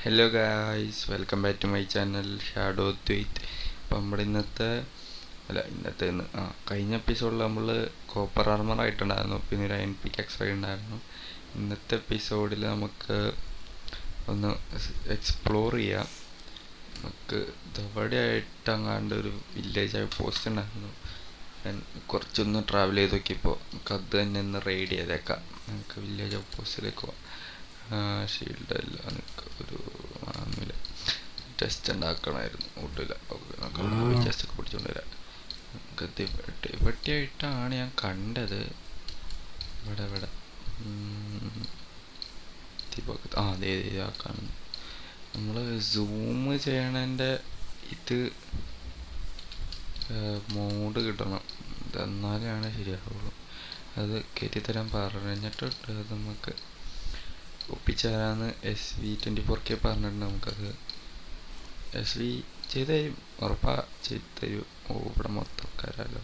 Hello guys, welcome back to my channel Shadow Dwight. അപ്പം നമ്മുടെ കഴിഞ്ഞ എപ്പിസോഡിൽ നമ്മൾ കോപ്പർ ആർമർ ആയിട്ടുണ്ടായിരുന്നു, പിന്നെ ഒരു അയൺ പിക്ക് എക്സ്ട്രാ ഉണ്ടായിരുന്നു. ഇന്നത്തെ എപ്പിസോഡിൽ നമുക്ക് ഒന്ന് എക്സ്പ്ലോർ ചെയ്യാം. നമുക്ക് ഇതവിടെയായിട്ട് അങ്ങാണ്ട് ഒരു വില്ലേജ് പോസ്റ്റ് ഉണ്ടായിരുന്നു. കുറച്ചൊന്ന് ട്രാവൽ ചെയ്ത് നോക്കിയപ്പോൾ നമുക്ക് അത് തന്നെ ഒന്ന് റൈഡ് ചെയ്തേക്കാം. നമുക്ക് വില്ലേജ് പോസ്റ്റിലേക്ക് പോവാം. ഷീൽഡ് അല്ല, എനിക്ക് ഒരു ടെസ്റ്റ് ഉണ്ടാക്കണമായിരുന്നു. ഒട്ടില്ല. ടെസ്റ്റ് ഒക്കെ പിടിച്ചുകൊണ്ട് വരാം. നമുക്കത് ഇവിടെയായിട്ടാണ് ഞാൻ കണ്ടത്. ഇവിടെ അതെ കാണുന്നു. നമ്മൾ സൂം ചെയ്യണതിൻ്റെ ഇത് മോഡ് കിട്ടണം, എന്നാലാണ് ശരിയാവുള്ളൂ. അത് കയറ്റിത്തരാൻ പറഞ്ഞിട്ട് നമുക്ക് ഒപ്പിച്ചേരാന്ന് SV24K പറഞ്ഞിട്ടുണ്ട്. നമുക്കത് SV ചെയ്ത് തരും, ഉറപ്പാ ചെയ്ത് തരും. ഇവിടെ മൊത്തക്കാരല്ലോ.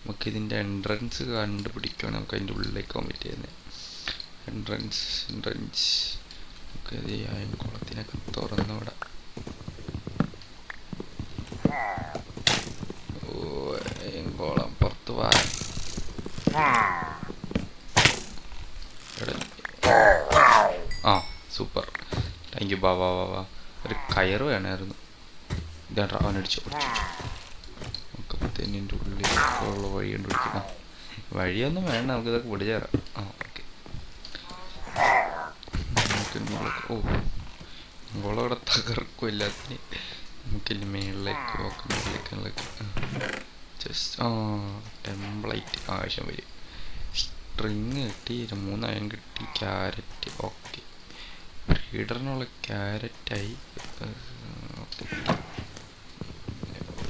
നമുക്കിതിൻ്റെ എൻട്രൻസ് കണ്ടുപിടിക്കുകയാണ്. നമുക്ക് അതിൻ്റെ ഉള്ളിലേക്ക് പോകാൻ പറ്റിയത്. എൻട്രൻസ് നമുക്കത് കുളത്തിനൊക്കെ തുറന്നു വിടാം. കുളം പുറത്ത് പോവാ. Super, thank you. ബാ ഒരു കയറ് വേണമായിരുന്നു. ഇതാ അവനടിച്ചു. നമുക്കപ്പോഴത്തേന് എൻ്റെ ഉള്ളിലുള്ള വഴി കണ്ടുപിടിക്കണം. വഴിയൊന്നും വേണ്ട, നമുക്കിതൊക്കെ പിടിച്ചേരാം. ഓക്കെ. ഇവിടെ തകർക്കും എല്ലാത്തിനും. നമുക്കില്ല മേളിലേക്ക് നോക്കാം. മേളിലേക്ക് ജസ്റ്റ് ടെംപ്ലേറ്റ് ആവശ്യം വരും. സ്ട്രിങ് കിട്ടി, 3 അയൺ കിട്ടി, ക്യാരറ്റ്. ഓക്കെ, ബ്രീഡറിനുള്ള ക്യാരറ്റായി.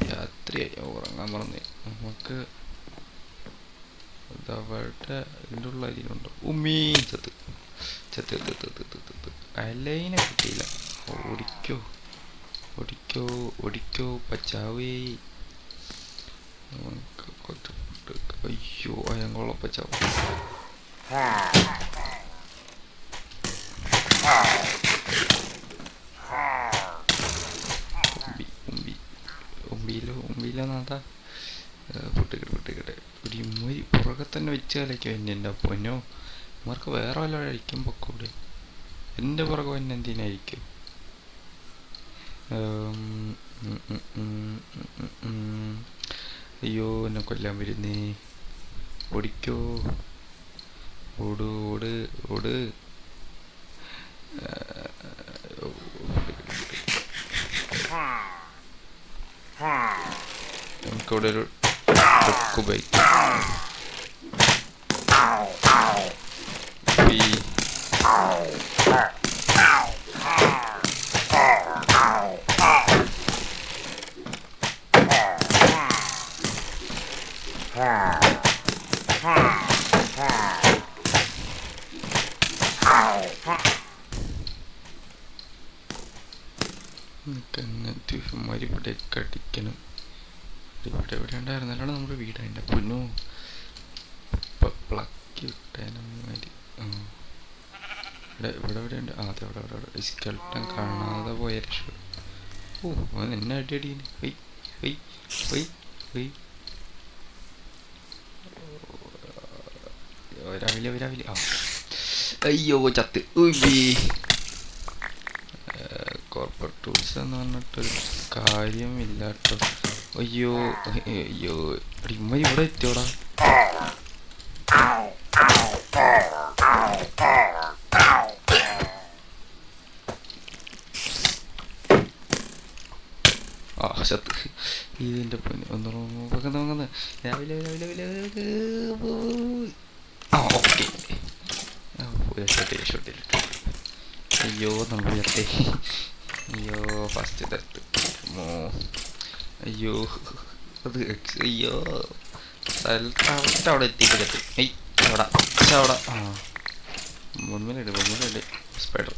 രാത്രിയായി, ഉറങ്ങാൻ പറഞ്ഞ്. നമുക്ക് ഇതവിടെ ഇതിൻ്റെ ഉള്ള ഇതിലുണ്ടോ? ഉമ്മീ ചത്ത് അലൈനെ കിട്ടിയില്ല. ഓടിക്കോ പച്ചാവേ. അയ്യോ, അയങ്കോളം പച്ചാവ്. ഉമ്പിയിലോ നാഥാ. പൊട്ടിക്കട്ടെ. ഒരു ഇമ്മൊരി പുറകെ തന്നെ വെച്ച് കളിക്കും. എൻ്റെ പൊന്നോ, ഇവർക്ക് വേറെ വല്ല അഴിക്കും പൊക്കൂടെ. എൻ്റെ പുറകെ തന്നെ എന്തിനായിരിക്കും? അയ്യോ, എന്നെ കൊല്ലാൻ വരുന്നേ. ഓടിക്കോ, ഓട്. നമുക്കിവിടെ ഒരു ട്രക്ക് ബൈക്ക്. ഇവിടെ കടിക്കണം. ഇവിടെ ഉണ്ടായിരുന്നല്ലോ നമ്മുടെ വീട്. അതിൻ്റെ പൊന്നോ, പ്ലക്കി വിട്ടേനമാതിരി. ഇവിടെ ഉണ്ട്. അതെ, അവിടെ സ്കെൽട്ടൻ കാണാതെ പോയ രക്ഷ. അവൻ എന്നെ അടിയടീന്. രാവിലെ അയ്യോ ചത്ത്. കോർപ്പറേറ്റ് ടൂൾസ് എന്ന് പറഞ്ഞിട്ടൊരു കാര്യമില്ല കേട്ടോ. അയ്യോ ഇമ്മ ഇവിടെ എത്തിയോടാ. ചത്ത്. ഇതിൻ്റെ പൊന്ന് ഒന്ന് രാവിലെ. ഓക്കെ, രക്ഷോട്ടെ. അയ്യോ, നമ്മൾ ചത്തേ. അയ്യോ, ഫസ്റ്റ് തട്ട്. അയ്യോ അവിടെ എത്തിയിട്ട് അവിടെ മുൻപിലുണ്ട് സ്പൈഡർ.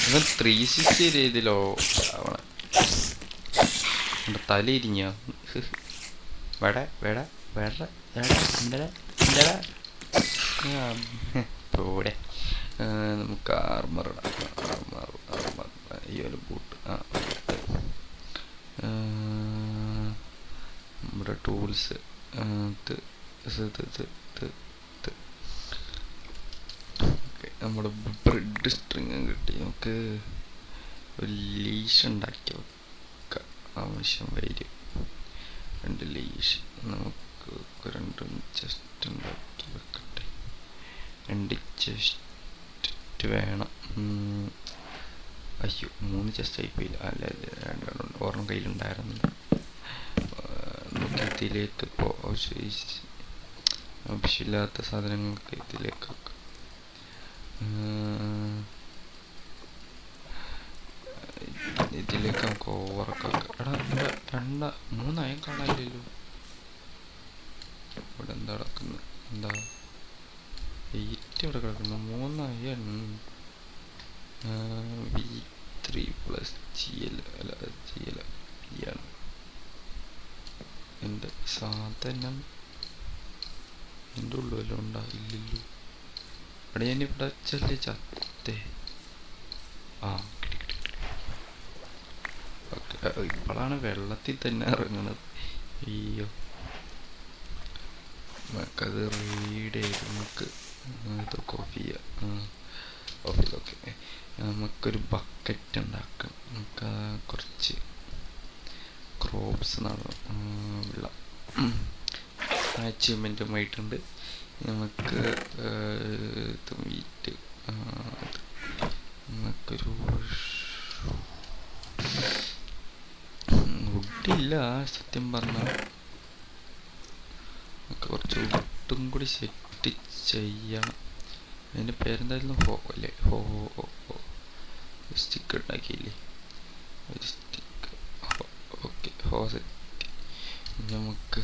ഇവൻ 360 രീതിയിലോ അവളെ തല ഇരിഞ്ഞ. വേട ഇവിടെ നമുക്ക് ആർമർ ഇടാം. ആർമർ ഈ ഒരു ബൂട്ട് നമ്മുടെ ടൂൾസ് നമ്മുടെ ബ്രെഡ് സ്ട്രിങ് കിട്ടി. നമുക്ക് ഒരു ലീഷ് ഉണ്ടാക്കി വെക്കാം. ആവശ്യം വരും 2 ലീഷ്. നമുക്ക് 2 ചെസ്റ്റ് ഉണ്ടാക്കി വെക്കട്ടെ. 2 ചെസ്റ്റ് വേണം. അയ്യോ 3 ചെസ്റ്റ് ആയിപ്പോയില്ല. അല്ല 2 ഒരെണ്ണം കയ്യിലുണ്ടായിരുന്നില്ല. നമുക്ക് ഇതിലേക്ക് ഇപ്പോൾ ആവശ്യമില്ലാത്ത സാധനങ്ങൾക്ക് ഇതിലേക്ക് വെക്കാം. ഇതിലേക്ക് നമുക്ക് ഓവറൊക്കെ എടാ 3 അയം കാണാനില്ലല്ലോ. ഇവിടെ എന്താ കിടക്കുന്നത്? എന്താ വെയിറ്റ് ഇവിടെ കിടക്കുന്നു? 3 അയൺ V3 + GL അല്ല GL ആണ് എൻ്റെ സാധനം. എൻ്റെ ഉള്ളിലോ ഉണ്ടായില്ലല്ലോ. ഇവിടെ ഞാനിവിടെ വെച്ചല്ലേ ചത്തേ. ഇപ്പോഴാണ് വെള്ളത്തിൽ തന്നെ ഇറങ്ങണത്. അയ്യോ നമുക്കത് റീഡ് ചെയ്ത് നമുക്ക് ഇതൊക്കെ ഓഫ് ചെയ്യാം. ഓക്കെ നമുക്കൊരു ബക്കറ്റ് ഉണ്ടാക്കാം. നമുക്ക് കുറച്ച് ക്രോപ്സ് വെള്ളം അച്ചീവ്മെൻറ്റുമായിട്ടുണ്ട്. നമുക്ക് വീറ്റ് നമുക്കൊരു വുഡില്ല സത്യം പറഞ്ഞാൽ. നമുക്ക് കുറച്ച് വുഡും കൂടി സെറ്റ് ചെയ്യണം. അതിൻ്റെ പേരെന്തായിരുന്നു? ഹോ അല്ലേ? സ്റ്റിക്ക് ഉണ്ടാക്കിയില്ലേ? ഒരു സ്റ്റിക്ക്. ഓക്കെ ഹോ സെറ്റ്. നമുക്ക്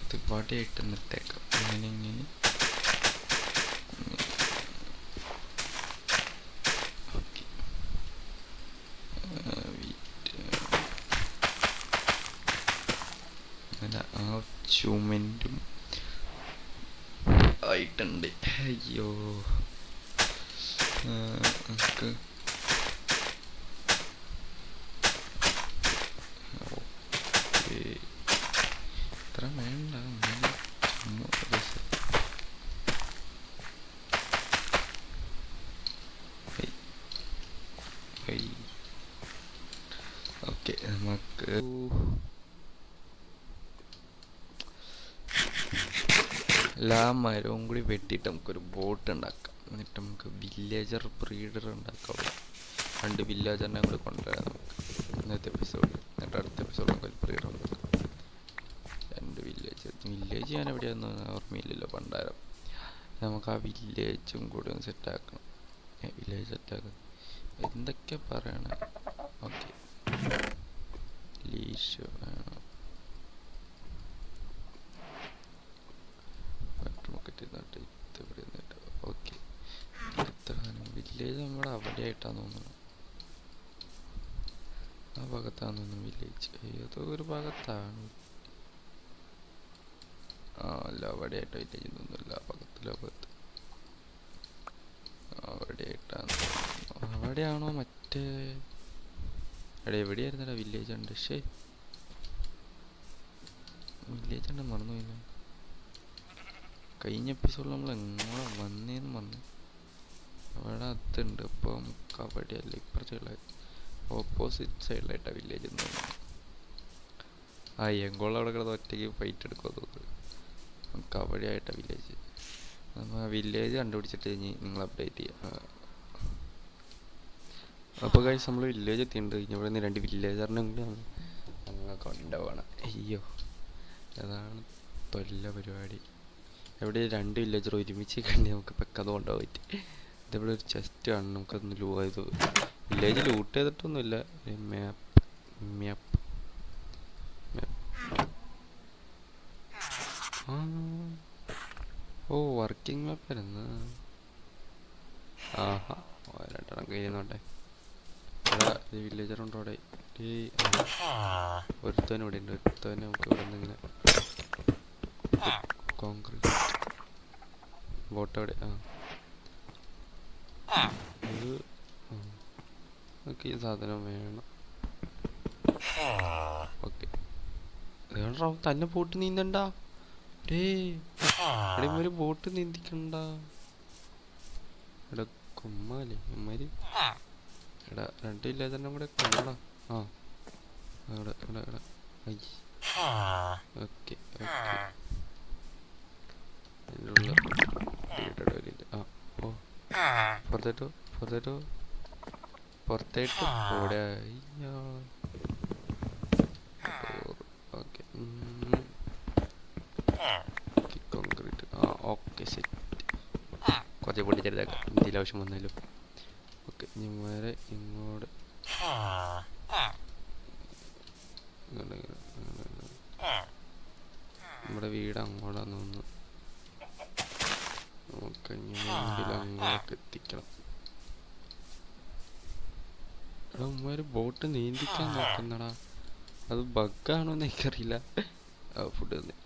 ഇത് വടിയായിട്ട് നിർത്തേക്കാം. ഇങ്ങനെ ഓക്കെ. അങ്ങനെ അച്ചീവ്മെൻറ്റും ആയിട്ടുണ്ട്. അയ്യോ നമുക്ക് ഇത്ര വേണ്ട. ഓക്കെ നമുക്ക് എല്ലാ മരവും കൂടി വെട്ടിയിട്ട് നമുക്കൊരു ബോട്ട് ഉണ്ടാക്കാം. എന്നിട്ട് നമുക്ക് വില്ലേജർ ബ്രീഡർ ഉണ്ടാക്കാം. 2 വില്ലേജറിനെ കൂടി കൊണ്ടുവരാം നമുക്ക് ഇന്നത്തെ എപ്പിസോഡിൽ. എന്നിട്ട് അടുത്ത എപ്പിസോഡിൽ നമുക്ക് ഒരു ബ്രീഡർ ഉണ്ടാക്കാം. 2 വില്ലേജ് ഞാൻ എവിടെയാണെന്ന് ഓർമ്മയില്ലല്ലോ പണ്ടാരം. നമുക്ക് ആ വില്ലേജും കൂടി ഒന്ന് സെറ്റാക്കണം. വില്ലേജ് സെറ്റാക്കാം. എന്തൊക്കെ പറയണേ? ഓക്കെ ലീഷ് വേണം. ഓക്കെ വില്ലേജ് നമ്മുടെ അവിടെ ആയിട്ടാന്ന് തോന്നുന്നു. ആ ഭാഗത്താന്ന് തോന്നുന്നു വില്ലേജ്. ഏതോ ഒരു ഭാഗത്താണ്. അല്ല അവിടെ ആയിട്ടോ വില്ലേജ് തോന്നുന്നില്ല. ആ ഭാഗത്ത് അവിടെ ആയിട്ടാണ്. അവിടെയാണോ മറ്റേ എവിടെയായിരുന്നടാ വില്ലേജ് ഉണ്ട്? വില്ലേജ് ഉണ്ട് മറന്നു പോയില്ല. കഴിഞ്ഞ എപ്പിസോഡിൽ നമ്മൾ എങ്ങനെ വന്നേന്ന് പറഞ്ഞു. അവിടെ അതുണ്ട്. അപ്പോൾ നമുക്ക് അവിടെയല്ല ഇപ്പുറത്തുള്ള ഓപ്പോസിറ്റ് സൈഡിലായിട്ടാണ് വില്ലേജ് എന്ന് തോന്നുന്നു. എങ്കോൾ അവിടെ കിടന്ന് ഒറ്റയ്ക്ക് ഫൈറ്റ് എടുക്കുമോ തോന്നുന്നു. നമുക്ക് അവിടെ ആയിട്ടാണ് വില്ലേജ്. നമ്മൾ ആ വില്ലേജ് കണ്ടുപിടിച്ചിട്ട് കഴിഞ്ഞ് നിങ്ങൾ അപ്ഡേറ്റ് ചെയ്യുക. അപ്പോൾ കഴിച്ച് നമ്മൾ വില്ലേജ് എത്തിയിട്ടുണ്ട്. ഇനി ഇവിടെ നിന്ന് 2 വില്ലേജറിനെ കൂടി ഞങ്ങൾ കൊണ്ടുപോകണം. അയ്യോ അതാണ് തൊല്ല പരിപാടി. എവിടെ 2 വില്ലേജർ ഒരുമിച്ച് കണ്ടി നമുക്ക് പെക്കത് കൊണ്ടുപോകാൻ പറ്റി. ഇതിവിടെ ഒരു ചെസ്റ്റ് കാണും. നമുക്കതൊന്ന് ഇത് വില്ലേജ് ലൂട്ട് ചെയ്തിട്ടൊന്നുമില്ല. മാപ്പ് വർക്കിംഗ് മാപ്പ് ആയിരുന്നു. ആഹാ 2 കഴിയുന്നോട്ടെ. വില്ലേജർ ഉണ്ടോ അവിടെ? ഒരുത്തവൻ ഇവിടെ ഉണ്ട്. ഒരുത്തവനെ നമുക്ക് ഇവിടെ നിന്ന് ഇങ്ങനെ കോൺക്രീറ്റ് ബോട്ട് എവിടെ? ഇത് നമുക്ക് ഈ സാധനം വേണം. ഓക്കെ, തന്നെ ബോട്ട് നീന്തണ്ട. ഒരു ബോട്ട് നീന്തിക്കണ്ട. എടാ കുമ്മാലേ അമ്മാര്. എടാ രണ്ടില്ല തന്നെ കൂടെ കൊള്ളടാ. എടാ എടാ എടാ. Okay okay. അതിനുള്ള ഓ പുറത്തേട്ടോ പുറത്തേട്ട് ഓടെ. Okay concrete. Okay set. കുറച്ച് പൊട്ടിച്ചെടുത്തേക്കാം എന്തെങ്കിലും ആവശ്യം വന്നാലും. ഓക്കെ ഇവരെ ഇങ്ങോട്ട് നമ്മുടെ വീട് അങ്ങോട്ടാന്ന് തോന്നുന്നു. നമുക്ക് മുമ്പിൽ അങ്ങോട്ട് എത്തിക്കണം. എടാ ഉമ്മാര് ബോട്ട് നീന്തിക്കാൻ നോക്കുന്നടാ. അത് ബഗ്ഗാണോന്ന് എനിക്കറിയില്ല. ഫുഡ് തന്നെ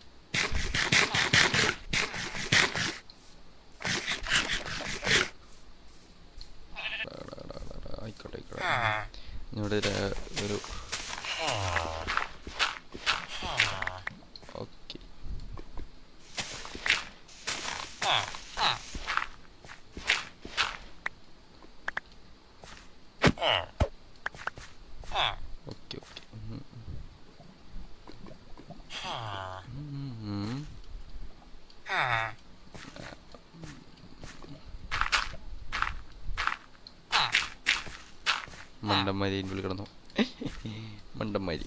ആയിക്കോട്ടെ ആയിക്കോട്ടെ. ഇവിടെ ഒരു ഓക്കെ ഓക്കെ ഓക്കെ. മണ്ടന്മാരി അതിൻ്റെ ഉള്ളിൽ കിടന്നു. മണ്ടന്മാരി.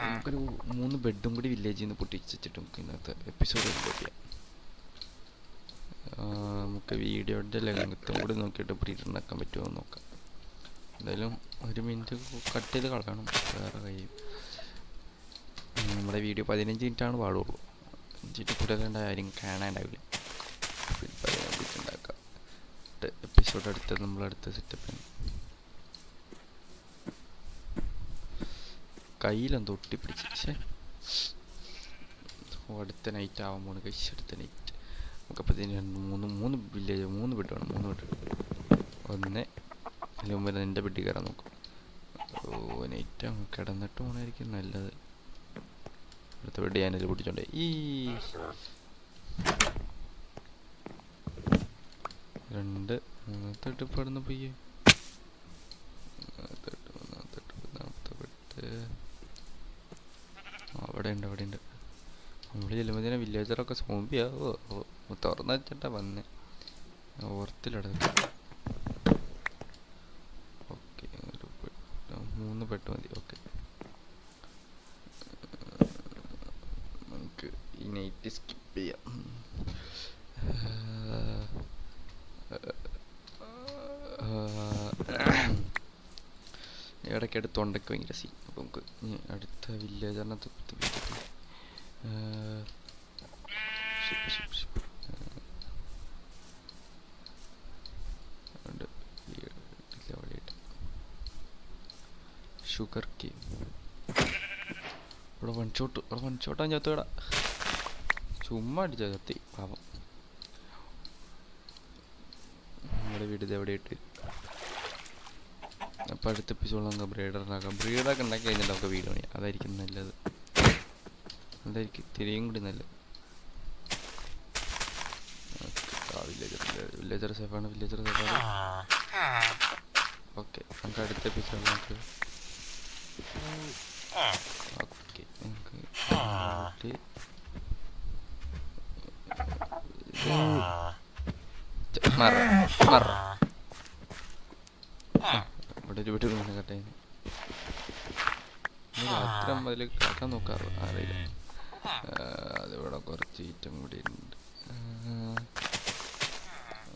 നമുക്കൊരു 3 ബെഡും കൂടി വില്ലേജിൽ നിന്ന് പൊട്ടിച്ചിട്ട് നമുക്ക് ഇന്നത്തെ എപ്പിസോഡ് ചെയ്യാം. നമുക്ക് വീഡിയോയുടെ ലെങ്ത്തും കൂടി നോക്കിയിട്ട് പ്രീറ്റുണ്ടാക്കാൻ പറ്റുമോ എന്ന് നോക്കാം. എന്തായാലും 1 മിനിറ്റ് കട്ട് ചെയ്ത് കളയണം. വേറെ കഴിയും. നമ്മുടെ വീഡിയോ 15 മിനിറ്റാണ് പാടുള്ളൂ. 5 മിനിറ്റ് കൂടുതൽ ആരും കാണാണ്ടാവില്ല. 15 മിനിറ്റ് ഉണ്ടാക്കാം. എപ്പിസോഡ് അടുത്തത് നമ്മളടുത്ത സെറ്റപ്പ്. കയ്യിലെന്തോ ഒട്ടിപ്പിടിച്ച്. അടുത്ത നൈറ്റ് ആവാൻ പോണ്. അടുത്ത നൈറ്റ് നമുക്കപ്പോൾ 3 വില്ലേജ് 3 ബെഡ് വേണം. 3 ബെഡ്. ഒന്ന് അതിന് മുമ്പ് എൻ്റെ ബെഡിൽ കയറാൻ നോക്കും. നൈറ്റ് കിടന്നിട്ട് പോകണമായിരിക്കും നല്ലത്. അടുത്ത ബെഡ് ഞാനതിൽ പൊട്ടിച്ചോണ്ടേ. ഈ 2 മൂന്നാമത്തെ ബെഡ് ഇപ്പോൾ ഇവിടുന്ന് പോയി. മൂന്നാമത്തെ ബെഡ് അവിടെ ഉണ്ട്. നമ്മൾ ചെല്ലുമ്പോഴത്തേനും വില്ലേജറൊക്കെ സോംബിയാവോ തുറന്നു വെച്ചിട്ടാ വന്നേ. ഓർത്തിലടക്കം. ഓക്കെ 3 ബെഡ് മതി. ഓക്കെ നമുക്ക് ഈ നൈറ്റ് സ്കിപ്പ് ചെയ്യാം. ഇടയ്ക്കിടെ തൊണ്ടയ്ക്ക് ഭയങ്കര സീൻ. അപ്പോൾ നമുക്ക് അടുത്ത വില്ലേജറിനകത്ത് ഷുഗർ കേം. ഇവിടെ വൺ ഷോട്ടാൻ ചത്തോടാ. ചുമ്മാ അടിച്ച ചത്തി പാവം. നമ്മുടെ വീട് എവിടെ ഇട്ട്. അപ്പോൾ അടുത്ത എപ്പിസോഡ് നമുക്ക് ബ്രീഡറിനാക്കാം. ബ്രീഡറൊക്കെ ഉണ്ടാക്കി കഴിഞ്ഞാൽ നമുക്ക് വീട് പണിയാം. അതായിരിക്കും നല്ലത്. അതായിരിക്കും ഇത്തിരിയും കൂടി നല്ലത്. വില്ലേജർ സേഫാണ്. ഓക്കെ നമുക്ക് അടുത്ത എപ്പിസോഡ് നമുക്ക് ഓക്കെ നമുക്ക് ഇവിടെ ഒരു വീട്ടിൽ നിന്ന് കട്ടെ. രാത്രി 9 കാക്കാൻ നോക്കാറ് അറിയില്ല. അതിവിടെ കുറച്ച് ഈറ്റം കൂടി ഉണ്ട്.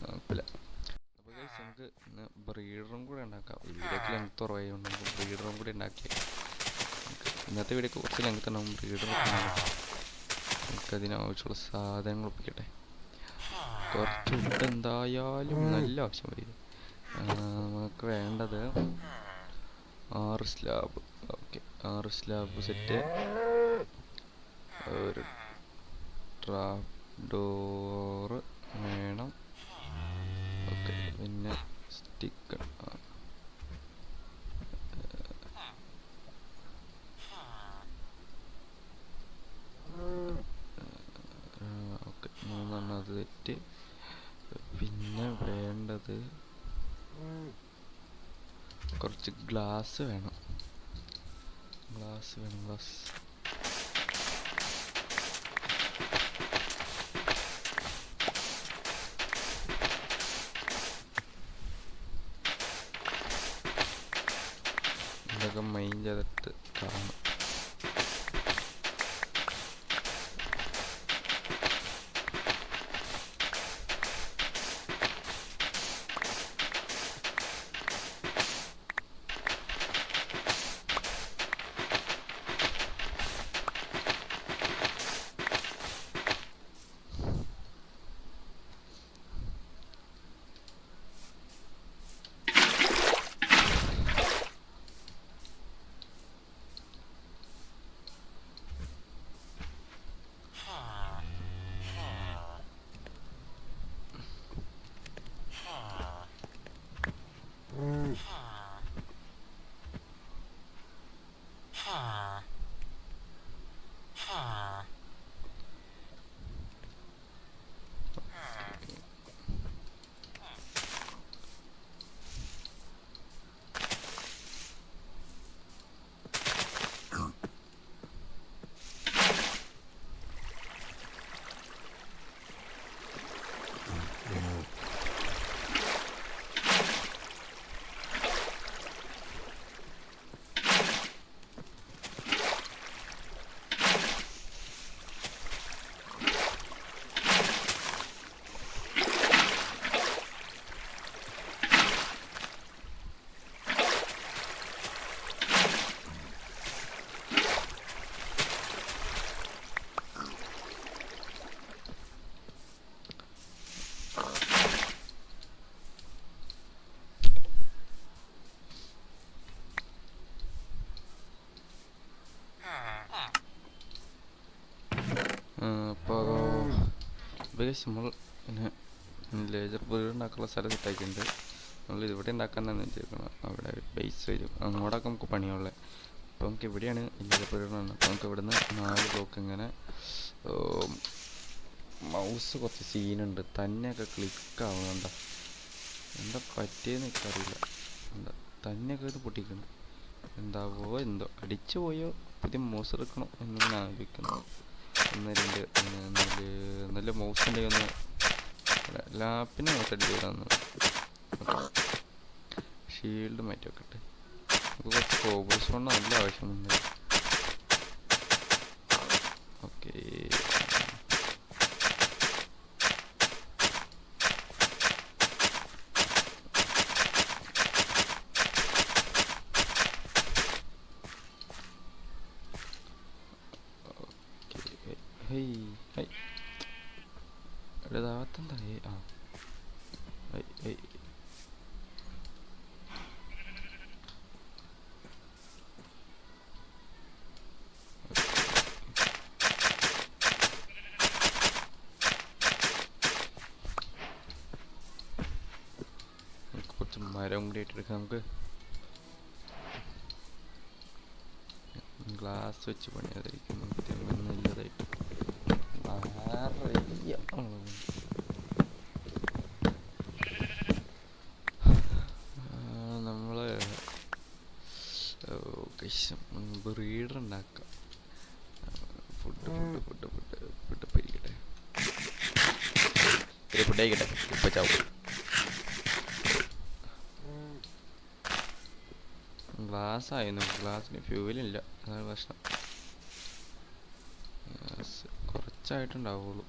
കുഴപ്പമില്ല. അപ്പോൾ നമുക്ക് ഇന്ന് ബ്രീഡറും കൂടെ ഉണ്ടാക്കാം. വീഡിയോക്ക് ലെങ്ത് കുറവായതുകൊണ്ട് നമുക്ക് ബ്രീഡറും കൂടി ഉണ്ടാക്കിയേക്കാം. ഇന്നത്തെ വീഡിയോക്ക് കുറച്ച് ലെങ്ത് ഉണ്ടാകും. ബ്രീഡറൊക്കെ നമുക്കതിനാവശ്യമുള്ള സാധനങ്ങൾ ഒപ്പിക്കട്ടെ. കുറച്ച് ഫുഡ് എന്തായാലും നല്ല ആവശ്യം വരും. നമുക്ക് വേണ്ടത് 6 സ്ലാബ്. Okay, 6 slab set. ഒരു ട്രാപ്പ് ഡോറ് വേണം. ഓക്കെ, പിന്നെ സ്റ്റിക്ക്. ഓക്കെ, 3 അത് തെറ്റ്. പിന്നെ വേണ്ടത് കുറച്ച് ഗ്ലാസ് വേണം. ഗ്ലാസ്. ഇതൊക്കെ മെയിൻ ചെയ്തിട്ട് കാണും. അപ്പോൾ നമ്മൾ പിന്നെ ലേസർ ബോർഡ് ഉണ്ടാക്കാനുള്ള സ്ഥലം സെറ്റാക്കിയിട്ടുണ്ട്. നമ്മൾ ഇവിടെ ഉണ്ടാക്കാമെന്നാണ് വെച്ചിരിക്കുന്നത്. അവിടെ ഒരു ബേസ് വരും, അങ്ങോട്ടൊക്കെ നമുക്ക് പണിയുള്ളത്. അപ്പോൾ നമുക്ക് ഇവിടെയാണ് ലേസർ ബോർഡ്. അപ്പോൾ നമുക്ക് ഇവിടുന്ന് 4 ബ്ലോക്ക് ഇങ്ങനെ. മൗസ് കുറച്ച് സീനുണ്ട്, തന്നെയൊക്കെ ക്ലിക്കാവുന്നുണ്ടോ, എന്താ പറ്റിയെന്ന് എനിക്കറിയില്ല. എന്താ തന്നെയൊക്കെ ഇത് പൊട്ടിക്കണം, എന്താവോ എന്തോ അടിച്ചു പോയോ, പുതിയ മൗസ് എടുക്കണോ എന്നൊന്നും ആലോചിക്കുന്നു. നല്ല മൗസ് ഉണ്ടെങ്കിൽ ഒന്ന് ലാപ്പിന് മൗസ് അടിച്ച് തരാമെന്ന്. ഷീൽഡ് മാറ്റി വെക്കട്ടെ. നമുക്ക് കുറച്ച് കോബിൾസ് കൊണ്ട് നല്ല ആവശ്യമുണ്ട്. ഓക്കെ, ഇതാകത്തെന്താ? കുറച്ച് മരം കൂടി ഇട്ടെടുക്കാം. നമുക്ക് ഗ്ലാസ് വെച്ച് പണിയാതിരിക്കും നല്ലതായിട്ട്. നമ്മള് ബ്രീഡർ ഉണ്ടാക്കാം. ഫുഡ് പരിക്കട്ടെ, ഫുഡ് ആയിക്കട്ടെ. ഇപ്പൊ ചാവും. ഗ്ലാസ് ആയിരുന്നു, ഗ്ലാസ്സിന് ഫ്യൂവലില്ല, അതാണ് പ്രശ്നം. കുറച്ചായിട്ടുണ്ടാവുള്ളൂ.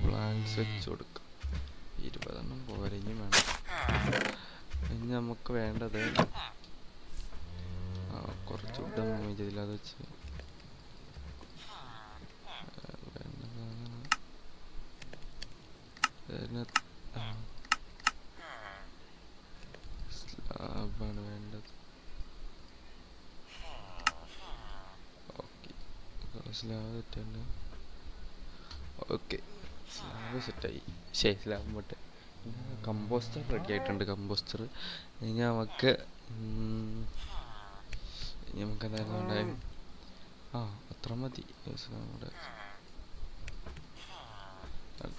പ്ലാന്റ്സ് വെച്ച് കൊടുക്കാം. 20 പോരെ, ഇനി വേണം. ഇനി നമുക്ക് വേണ്ടത് കുറച്ച് വുഡ് ഇതിൽ അത് വെച്ച് സ്ലാബാണ് വേണ്ടത്. ഓക്കെ, സ്ലാബ് സെറ്റാണ്. ഓക്കെ, സ്ലാബ് സെറ്റായി. സ്ലാബ് പോട്ടെ. കമ്പോസ്റ്റർ റെഡി ആയിട്ടുണ്ട്. കമ്പോസ്റ്റർ ഇനി നമുക്ക് എന്തായിരുന്നു വേണ്ടത്? അത്ര മതി. നമ്മുടെ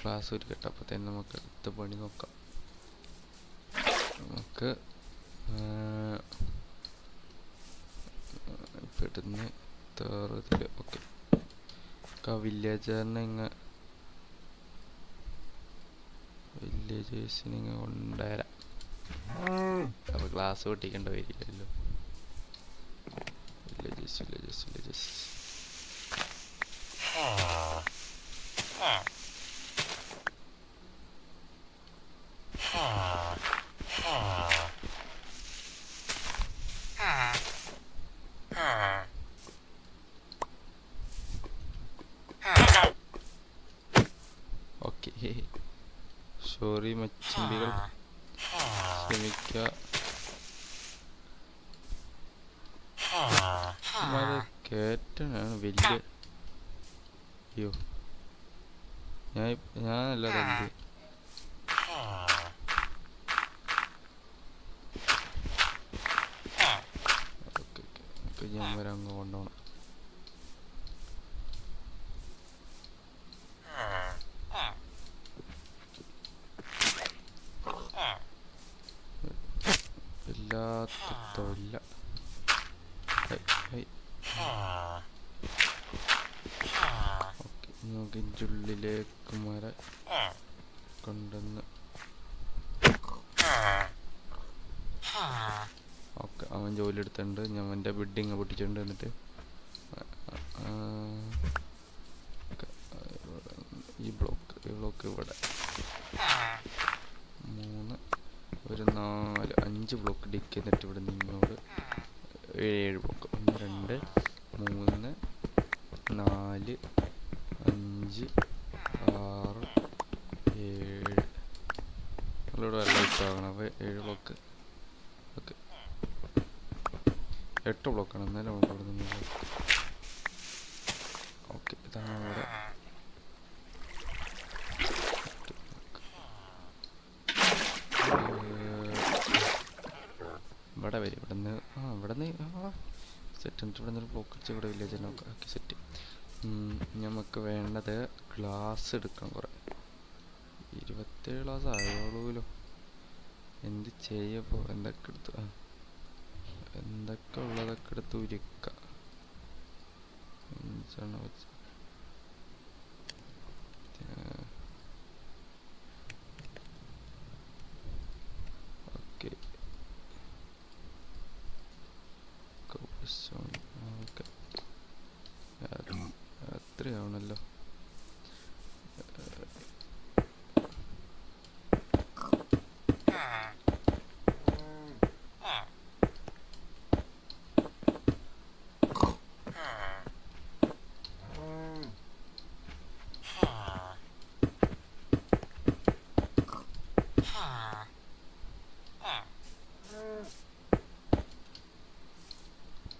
ക്ലാസ് ഒരു കെട്ടപ്പത്തേന് നമുക്ക് അടുത്ത പണി നോക്കാം. നമുക്ക് പെട്ടെന്ന് തേറത്തില്. ഓക്കെ, വില്ലേജേഴ്സിനെ കൊണ്ടുവരാം. അപ്പോൾ ക്ലാസ് പൊട്ടിക്കേണ്ട വരില്ലല്ലോ. Villages okay. സോറി മച്ചിമ്പികൾ, ക്ഷമിക്കുക. കേറ്റനാണ് വലിയ. അയ്യോ, ഞാനല്ല തല്ലി. ഓക്കെ, ഞാൻ വരാൻ കൊണ്ടുപോകണം. ഇല്ലാത്ത ഓക്കെ, നമുക്ക് ഇതിൻ്റെ ഉള്ളിലേക്ക് കൊണ്ടുവന്ന്. ഓക്കെ, അവൻ ജോലി എടുത്തിട്ടുണ്ട്. ഞാൻ അവൻ്റെ ബിൽഡിങ് പൊട്ടിച്ചിട്ടുണ്ട്. എന്നിട്ട് ഈ ബ്ലോക്ക് ഇവിടെ 3 ഒരു 4 5 ബ്ലോക്ക് ഡിക്ക്. എന്നിട്ട് ഇവിടെ നിന്നോട് 7 ബ്ലോക്ക്. 1 2 3 4 5 6 7. നമ്മളിവിടെ വെള്ളം ഒഴിച്ചാകണം. അപ്പോൾ 7 ബ്ലോക്ക്. ഓക്കെ, 8 ബ്ലോക്കാണ്. എന്നാലും നമുക്ക് ഇവിടെ നിന്ന്. ഓക്കെ, ഇതാണ് ഇവിടെ. ഇവിടെ വരും. ഇവിടെ നിന്ന് സെറ്റ്. എന്നിട്ട് ഇവിടെ നിന്ന് ബ്ലോക്ക് അടിച്ച് ഇവിടെ വില്ലേജ് തന്നെ നോക്കാം. Okay, set. നമുക്ക് വേണ്ടത് ഗ്ലാസ് എടുക്കണം. കുറേ 27 ഗ്ലാസ് ആയോളൂല്ലോ. എന്ത് ചെയ്യപ്പോൾ? എന്തൊക്കെ ഉള്ളതൊക്കെ എടുത്ത് ഉരുക്കാം. 5 വെച്ച്. ഓക്കെ, ഓക്കെ, അത്രയാവണല്ലോ.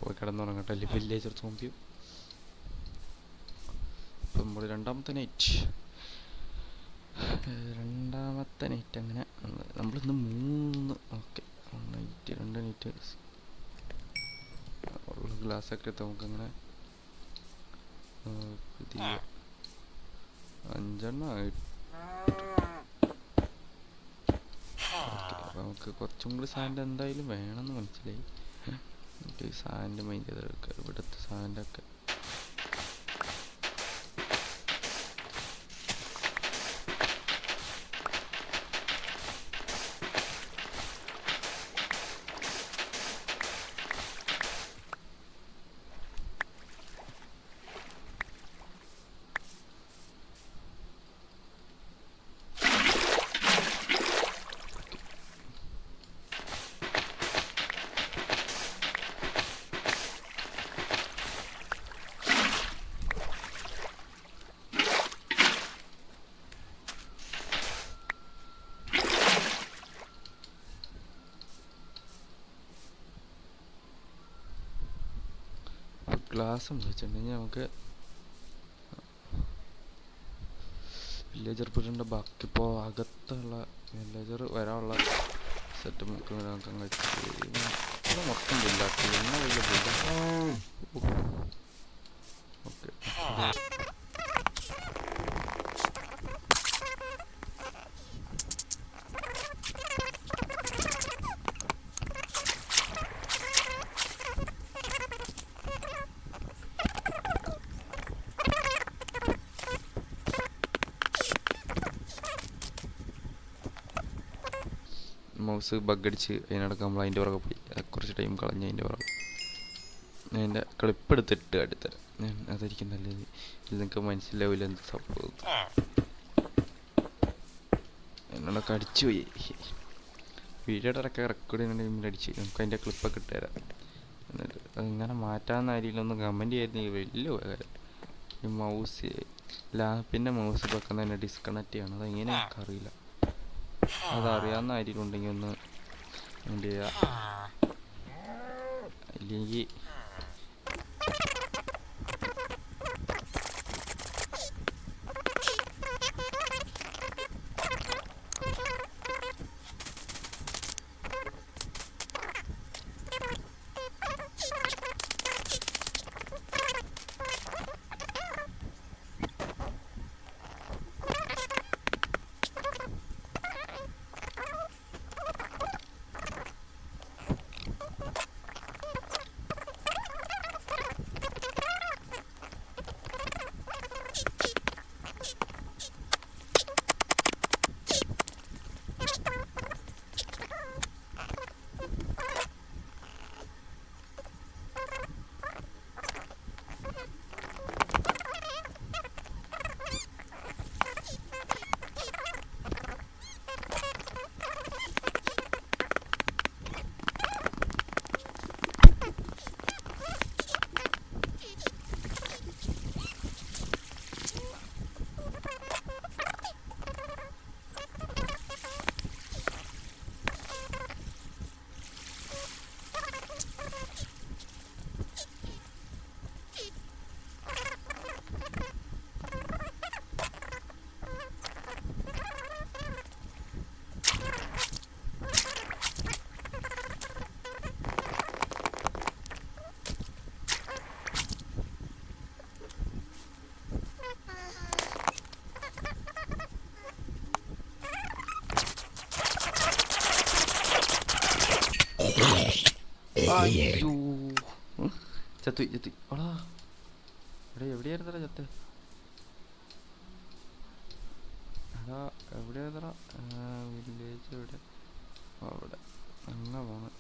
പോയി കിടന്നുറങ്ങട്ടെ. വില്ലേജർ സോംബിയും. ഇപ്പം നമ്മൾ രണ്ടാമത്തെ നൈറ്റ് അങ്ങനെ നമ്മളിന്ന് 3 ഓക്കെ നൈറ്റ് 2 നൈറ്റ് ഉള്ള ഗ്ലാസ്സൊക്കെ എടുത്ത് നമുക്കങ്ങനെ പുതിയ 5 ആയിട്ട്. നമുക്ക് കുറച്ചും കൂടി സാൻഡ് എന്തായാലും വേണമെന്ന് മനസ്സിലായി. നമുക്ക് സാൻഡ് മൈൻഡ് ചെയ്തെടുക്കുക. ഇവിടുത്തെ സാൻഡൊക്കെ ഗ്ലാസ് വെച്ചിട്ടുണ്ടെങ്കിൽ നമുക്ക് വില്ലേജർ പിടിൻ്റെ ബാക്കിപ്പോൾ അകത്തുള്ള വില്ലേജർ വരാനുള്ള സെറ്റ് നമുക്ക് മൊത്തം ബില്ലാക്കി എന്നെ വലിയ ബില്ല. ഓക്കെ മൗസ് ബഗ്ഗടിച്ച് അതിനിടക്ക് നമ്മൾ അതിൻ്റെ പുറകെ പോയി കുറച്ച് ടൈം കളഞ്ഞ് അതിൻ്റെ പുറകെ അതിൻ്റെ ക്ലിപ്പ് എടുത്തിട്ട് അടുത്തരാം. ഞാൻ അതായിരിക്കും നല്ലത്. ഇത് നിങ്ങൾക്ക് മനസ്സിലാവില്ല എന്ത് സംഭവം. എന്നോടൊക്കെ അടിച്ചു പോയി. വീഡിയോയുടെ ഇടയ്ക്ക് റെക്കോർഡ് ചെയ്യുന്ന ടൈമിൽ അടിച്ച് നമുക്ക് അതിൻ്റെ ക്ലിപ്പൊക്കെ ഇട്ടുതരാം. എന്നിട്ട് അതിങ്ങനെ മാറ്റാവുന്ന അരിയിലൊന്നും കമൻറ്റ് ചെയ്യുന്ന വലിയ ഉപകാരം. ഈ മൗസ് ലാപ്പിൻ്റെ മൗസ് വെക്കുന്ന തന്നെ ഡിസ്കണക്ട് ചെയ്യണം. അതെങ്ങനെ എനിക്കറിയില്ല. അതറിയാവുന്ന ആരെങ്കിലും ഒന്ന് എന്ത് ചെയ്യുക. അല്ലെങ്കിൽ അയ്യോ ചത്തു ചത്തു. ഓടാ എവിടെയായിരുന്നടാ ചത്ത്? എടാ എവിടെയായിരുന്നടാ? വില്ലേജ് എവിടെ? അവിടെ അങ്ങനെ പോണ്.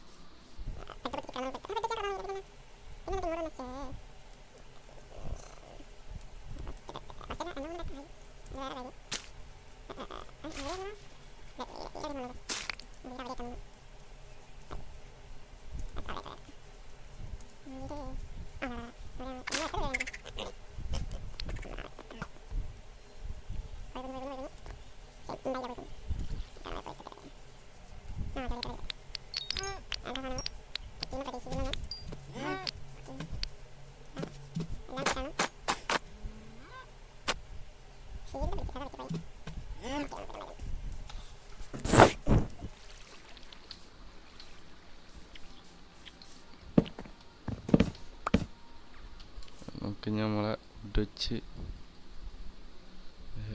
നമുക്ക് നമ്മളെ ഫുഡ് വെച്ച്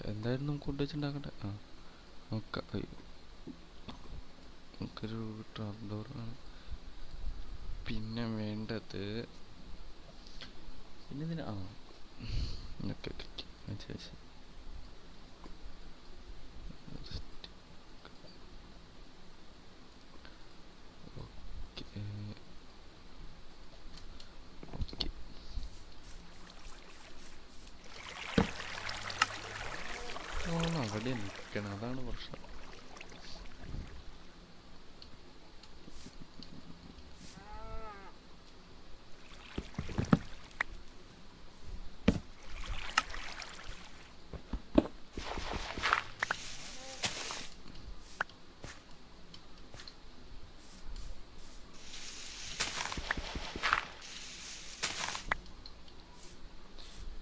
എന്തായാലും നമുക്ക് ഫുഡ് വെച്ചുണ്ടാക്കട്ടെ. നമുക്കൊരു ട്രാപ്ഡോറാണ് പിന്നെ വേണ്ടത്. പിന്നെ ഇതിന് ഓക്കെ അവിടെ നിൽക്കണം, അതാണ് പ്രശ്നം.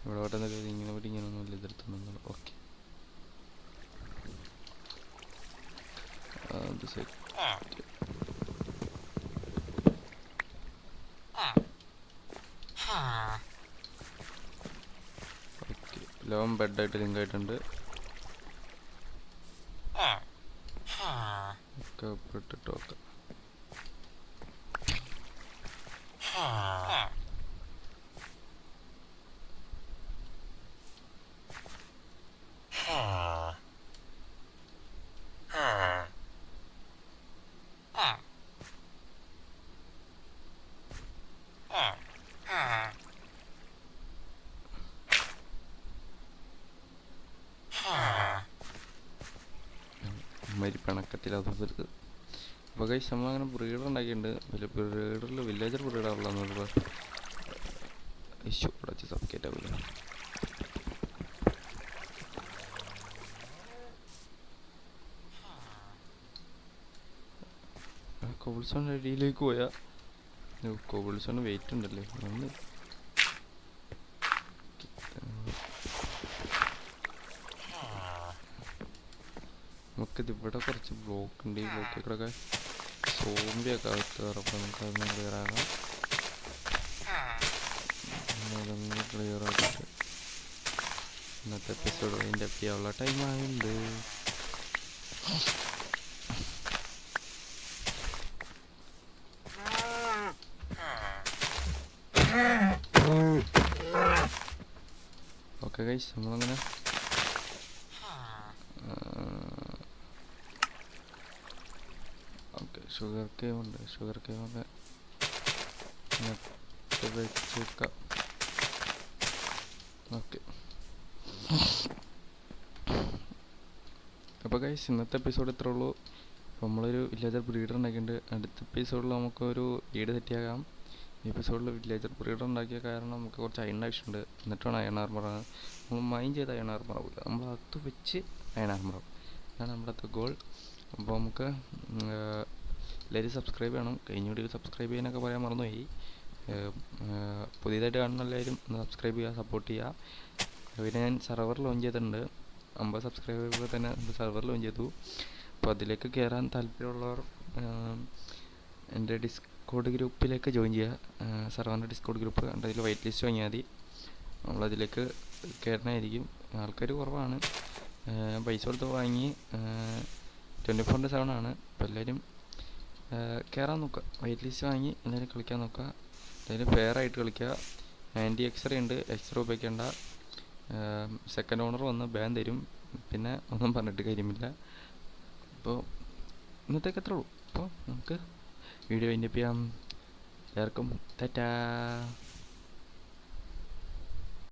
ഇവിടെ പെട്ടെന്ന് ഇങ്ങനെ ഇങ്ങനെയൊന്നുമില്ല, ഇതെടുത്തുണ്ടെന്നുള്ളൂ. ഓക്കെ, അത് ശരി. ഓക്കെ, ലോൺ ബെഡായിട്ട് ലിങ്ക് ആയിട്ടുണ്ട്. ഒക്കെ ഇട്ടിട്ട് നോക്കാം. അമ്മരി പിണക്കത്തിൽ അത്. അപ്പോൾ കൈസ് നമ്മളങ്ങനെ ബ്രീഡർ ഉണ്ടാക്കിയിട്ടുണ്ട്. ബ്രീഡറിൽ വില്ലേജർ ബ്രീഡറുള്ള ഇഷ്യൂ ഇവിടെ വെച്ച് സബ്ക്കേറ്റ് ആവില്ല. കോബിൾസോൺ അടിയിലേക്ക് പോയാൽ കോബിൾസോൺ വെയിറ്റ് ഉണ്ടല്ലേ ഒന്ന്. നമുക്കിത് ഇവിടെ കുറച്ച് ബ്ലോക്ക് ഉണ്ട്. ഈ ബ്ലോക്കിലൊക്കെ സോംബിയൊക്കെ അകത്ത് കയറപ്പോൾ നമുക്കതൊന്ന് ക്ലിയർ ആകാം. അതൊന്ന് ക്ലിയർ ആക്കിയിട്ട് ഇന്നത്തെ എപ്പിസോഡ് അതിൻ്റെ അപ്പ് ചെയ്യാനുള്ള ടൈമായുണ്ട്. ഓക്കെ ഗൈസ്, നമ്മളങ്ങനെ ഓക്കെ ഷുഗർ കേവ് ഉണ്ട്. ഷുഗർ കേവൊക്കെ വെച്ചേക്കാം. ഓക്കെ, അപ്പോൾ ഗൈസ് ഇന്നത്തെ എപ്പിസോഡ് ഇത്രേ ഉള്ളൂ. അപ്പോൾ നമ്മളൊരു വില്ലേജർ ബ്രീഡർ ഉണ്ടാക്കിയിട്ടുണ്ട്. അടുത്ത എപ്പിസോഡിൽ നമുക്കൊരു വീട് സെറ്റിയാക്കാം. ഈ എപ്പിസോഡിൽ വില്ലേജർ ബ്രീഡർ ഉണ്ടാക്കിയ കാരണം നമുക്ക് കുറച്ച് അയൺ ആവശ്യമുണ്ട്. എന്നിട്ടാണ് അയൺ ആർമറാണ്. നമ്മൾ മൈൻ ചെയ്ത് അയൺ ആർമറാവില്ല, നമ്മൾ അകത്ത് വെച്ച് അയൺ ആർമറാവും. അതാണ് നമ്മുടെ ഗോൾ. അപ്പോൾ നമുക്ക് എല്ലാവരും സബ്സ്ക്രൈബ് ചെയ്യണം. കഴിഞ്ഞ വീഡിയോ സബ്സ്ക്രൈബ് ചെയ്യാനൊക്കെ പറയാൻ മറന്നുപോയി. പുതിയതായിട്ട് കാണുന്ന എല്ലാവരും ഒന്ന് സബ്സ്ക്രൈബ് ചെയ്യുക, സപ്പോർട്ട് ചെയ്യുക. പിന്നെ ഞാൻ സെർവർ ലോഞ്ച് ചെയ്തിട്ടുണ്ട്. 50 സബ്സ്ക്രൈബർ തന്നെ സെർവർ ലോഞ്ച് ചെയ്തു. അപ്പോൾ അതിലേക്ക് കയറാൻ താല്പര്യമുള്ളവർ എൻ്റെ ഡിസ്കോഡ് ഗ്രൂപ്പിലേക്ക് ജോയിൻ ചെയ്യുക. സെർവറിൻ്റെ ഡിസ്കോഡ് ഗ്രൂപ്പ് അതിൽ വൈറ്റ് ലിസ്റ്റ് വാങ്ങിയാൽ മതി. നമ്മളതിലേക്ക് കയറണമായിരിക്കും. ആൾക്കാർ കുറവാണ്. പൈസ കൊടുത്ത് വാങ്ങി 24/7 ആണ്. അപ്പോൾ എല്ലാവരും കയറാൻ നോക്കുക. വൈറ്റ് ലിസ്റ്റ് വാങ്ങി എല്ലാവരും കളിക്കാൻ നോക്കുക. എല്ലാവരും ഫെയർ ആയിട്ട് കളിക്കുക. 90 എക്സ്റേ ഉണ്ട്, എക്സ്റേ ഉപയോഗിക്കേണ്ട. സെക്കൻഡ് ഓണർ വന്ന് ബാൻ തരും. പിന്നെ ഒന്നും പറഞ്ഞിട്ട് കാര്യമില്ല. അപ്പോൾ ഇന്നത്തേക്ക് അത്രേ ഉള്ളൂ. അപ്പോൾ നമുക്ക് വീഡിയോ വൈൻഡപ്പ് ചെയ്യാം. എല്ലാവർക്കും ടാറ്റാ.